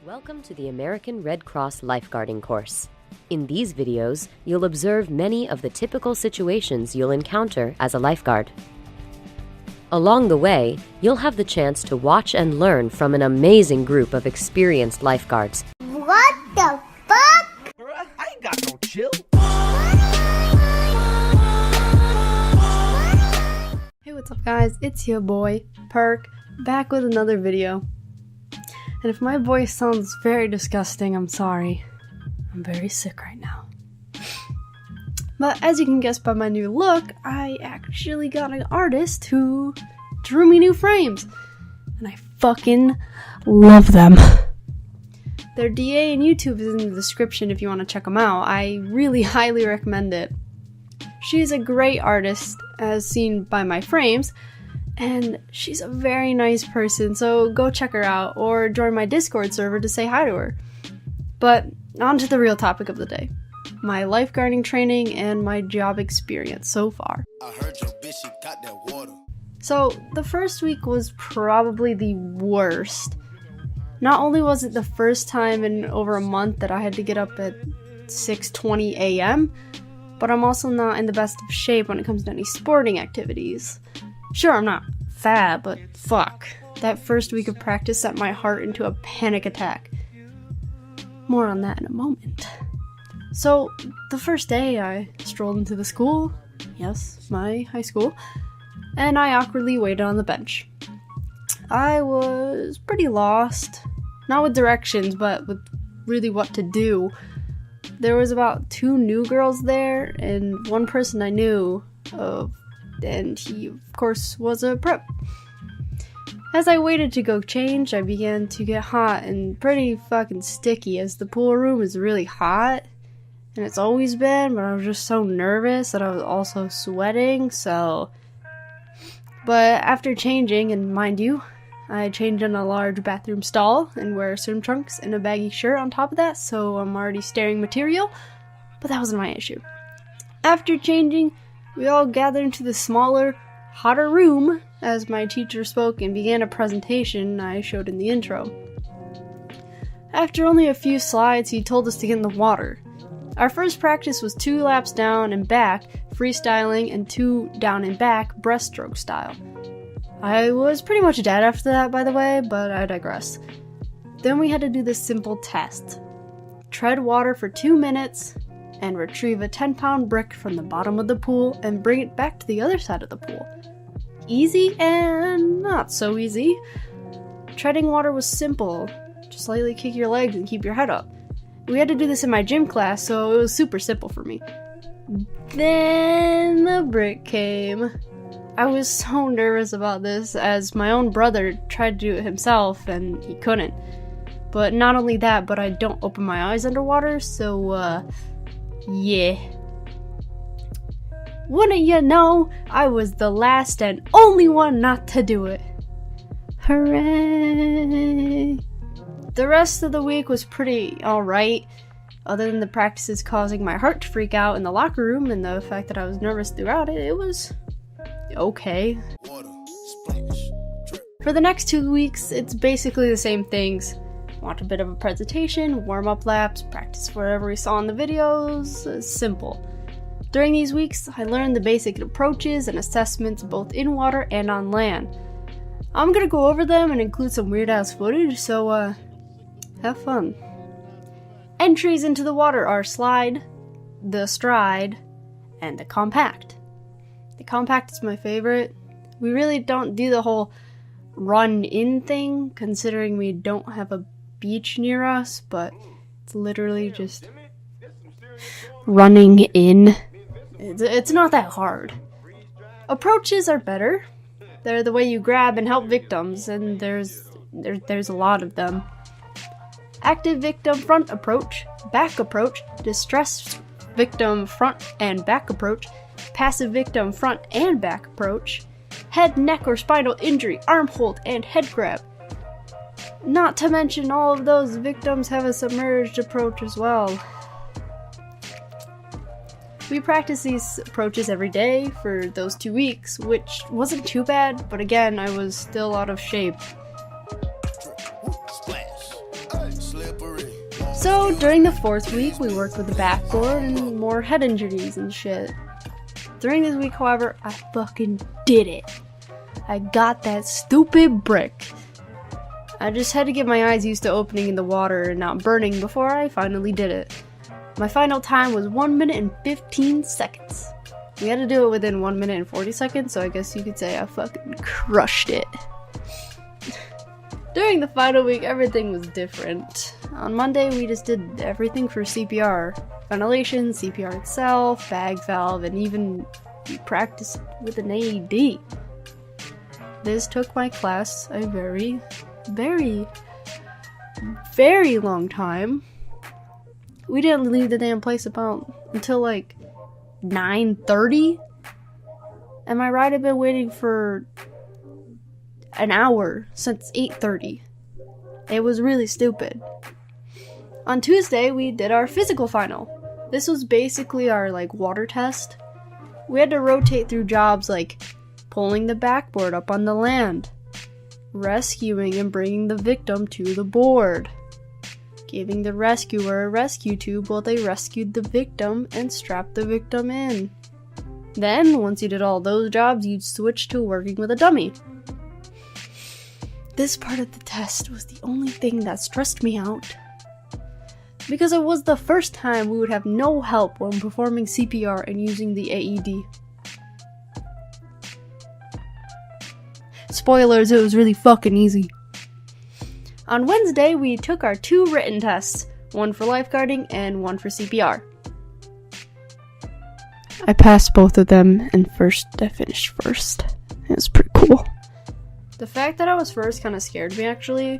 Welcome to the American Red Cross Lifeguarding course. In these videos, you'll observe many of the typical situations you'll encounter as a lifeguard. Along the way, you'll have the chance to watch and learn from an amazing group of experienced lifeguards. What the fuck? Bruh, I ain't got no chill. Hey, what's up guys? It's your boy, Perk, back with another video. And if my voice sounds very disgusting, I'm sorry. I'm very sick right now. But as you can guess by my new look, I actually got an artist who drew me new frames. And I fucking love them. Their DA and YouTube is in the description if you want to check them out. I really highly recommend it. She's a great artist, as seen by my frames, and she's a very nice person, so go check her out or join my Discord server to say hi to her. But on to the real topic of the day. My lifeguarding training and my job experience so far. I heard your bitch, she got that water. So the first week was probably the worst. Not only was it the first time in over a month that I had to get up at 6:20 a.m., but I'm also not in the best of shape when it comes to any sporting activities. Sure, I'm not fat, but fuck. That first week of practice sent my heart into a panic attack. More on that in a moment. So, the first day I strolled into the school, yes, my high school, and I awkwardly waited on the bench. I was pretty lost. Not with directions, but with really what to do. There was about 2 new girls there, and one person I knew of, and he, of course, was a prep. As I waited to go change, I began to get hot and pretty fucking sticky, as the pool room is really hot, and it's always been, but I was just so nervous that I was also sweating, so... But after changing, and mind you, I changed in a large bathroom stall and wear swim trunks and a baggy shirt on top of that, so I'm already staring material, but that wasn't my issue. After changing, we all gathered into the smaller, hotter room as my teacher spoke and began a presentation I showed in the intro. After only a few slides, he told us to get in the water. Our first practice was 2 laps down and back, freestyling, and 2 down and back, breaststroke style. I was pretty much dead after that, by the way, but I digress. Then we had to do this simple test. Tread water for 2 minutes, and retrieve a 10-pound brick from the bottom of the pool and bring it back to the other side of the pool. Easy and not so easy. Treading water was simple. Just slightly kick your legs and keep your head up. We had to do this in my gym class, so it was super simple for me. Then the brick came. I was so nervous about this, as my own brother tried to do it himself and he couldn't. But not only that, but I don't open my eyes underwater, so yeah. Wouldn't you know, I was the last and only one not to do it. Hooray! The rest of the week was pretty alright, other than the practices causing my heart to freak out in the locker room and the fact that I was nervous throughout it. It was okay. For the next 2 weeks, it's basically the same things. Watch a bit of a presentation, warm-up laps, practice whatever we saw in the videos, simple. During these weeks, I learned the basic approaches and assessments both in water and on land. I'm gonna go over them and include some weird-ass footage, so have fun. Entries into the water are slide, the stride, and the compact. The compact is my favorite. We really don't do the whole run-in thing, considering we don't have a beach near us, but it's literally just running in. It's not that hard. Approaches are better. They're the way you grab and help victims, and there's a lot of them. Active victim front approach, back approach, distress victim front and back approach, passive victim front and back approach, head, neck, or spinal injury, arm hold, and head grab. Not to mention all of those victims have a submerged approach as well. We practiced these approaches every day for those 2 weeks, which wasn't too bad, but again, I was still out of shape. So, during the 4th week, we worked with the backboard and more head injuries and shit. During this week, however, I fucking did it. I got that stupid brick. I just had to get my eyes used to opening in the water and not burning before I finally did it. My final time was 1 minute and 15 seconds. We had to do it within 1 minute and 40 seconds, so I guess you could say I fucking crushed it. During the final week, everything was different. On Monday, we just did everything for CPR. Ventilation, CPR itself, bag valve, and even we practiced with an AED. This took my class a very, very, very long time. We didn't leave the damn place until like 9:30. And my ride had been waiting for an hour since 8:30. It was really stupid. On Tuesday, we did our physical final. This was basically our water test. We had to rotate through jobs like pulling the backboard up on the land, rescuing and bringing the victim to the board, giving the rescuer a rescue tube while they rescued the victim and strapped the victim in. Then, once you did all those jobs, you'd switch to working with a dummy. This part of the test was the only thing that stressed me out, because it was the first time we would have no help when performing CPR and using the AED. Spoilers, it was really fucking easy. On Wednesday, we took our 2 written tests, one for lifeguarding and one for CPR. I passed both of them, and I finished first. It was pretty cool. The fact that I was first kind of scared me, actually.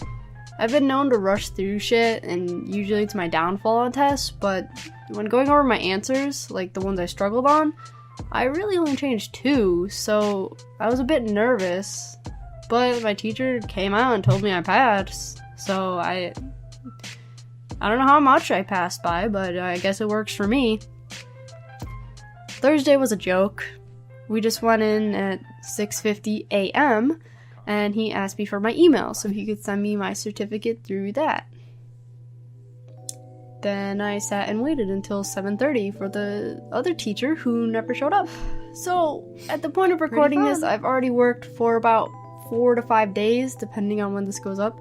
I've been known to rush through shit, and usually it's my downfall on tests, but when going over my answers, like the ones I struggled on, I really only changed 2, so I was a bit nervous. But my teacher came out and told me I passed, so I don't know how much I passed by, but I guess it works for me. Thursday was a joke. We just went in at 6:50 a.m., and he asked me for my email so he could send me my certificate through that. Then I sat and waited until 7:30 for the other teacher who never showed up. So, at the point of recording this, I've already worked for about 4 to 5 days, depending on when this goes up,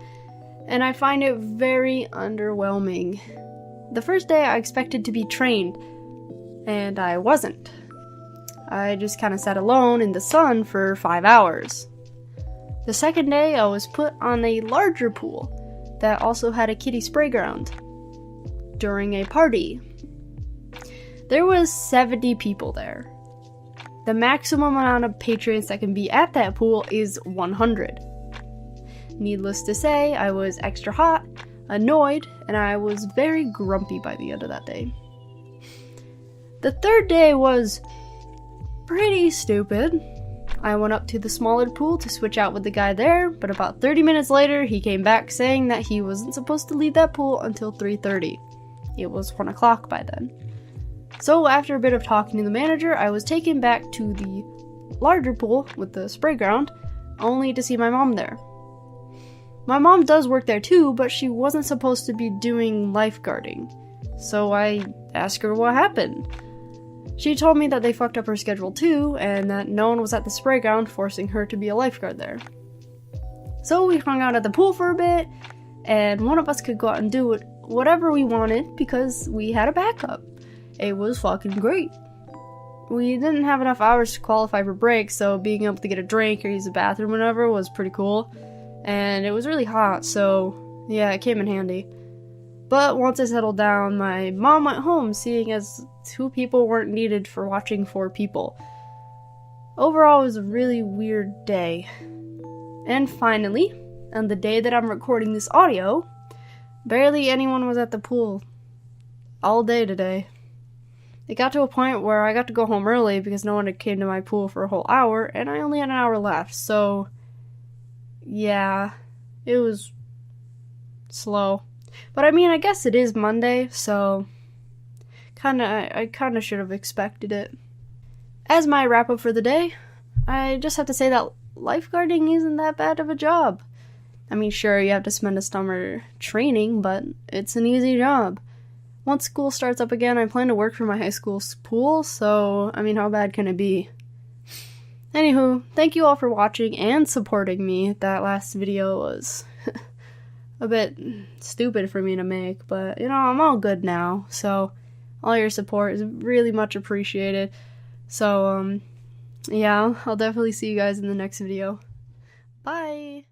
and I find it very underwhelming. The first day I expected to be trained, and I wasn't. I just kind of sat alone in the sun for 5 hours. The second day I was put on a larger pool that also had a kiddie spray ground during a party. There was 70 people there. The maximum amount of patrons that can be at that pool is 100. Needless to say, I was extra hot, annoyed, and I was very grumpy by the end of that day. The third day was pretty stupid. I went up to the smaller pool to switch out with the guy there, but about 30 minutes later, he came back saying that he wasn't supposed to leave that pool until 3:30. It was 1 o'clock by then. So after a bit of talking to the manager, I was taken back to the larger pool with the spray ground, only to see my mom there. My mom does work there too, but she wasn't supposed to be doing lifeguarding. So I asked her what happened. She told me that they fucked up her schedule too, and that no one was at the spray ground, forcing her to be a lifeguard there. So we hung out at the pool for a bit, and one of us could go out and do whatever we wanted because we had a backup. It was fucking great. We didn't have enough hours to qualify for breaks, so being able to get a drink or use the bathroom whenever was pretty cool. And it was really hot, so yeah, it came in handy. But once I settled down, my mom went home, seeing as 2 people weren't needed for watching 4 people. Overall, it was a really weird day. And finally, on the day that I'm recording this audio, barely anyone was at the pool all day today. It got to a point where I got to go home early because no one had came to my pool for a whole hour, and I only had an hour left, so yeah, it was slow. But I mean, I guess it is Monday, so I kinda should have expected it. As my wrap up for the day, I just have to say that lifeguarding isn't that bad of a job. I mean, sure, you have to spend a summer training, but it's an easy job. Once school starts up again, I plan to work for my high school's pool, so, I mean, how bad can it be? Anywho, thank you all for watching and supporting me. That last video was a bit stupid for me to make, but, you know, I'm all good now, so all your support is really much appreciated. So, yeah, I'll definitely see you guys in the next video. Bye!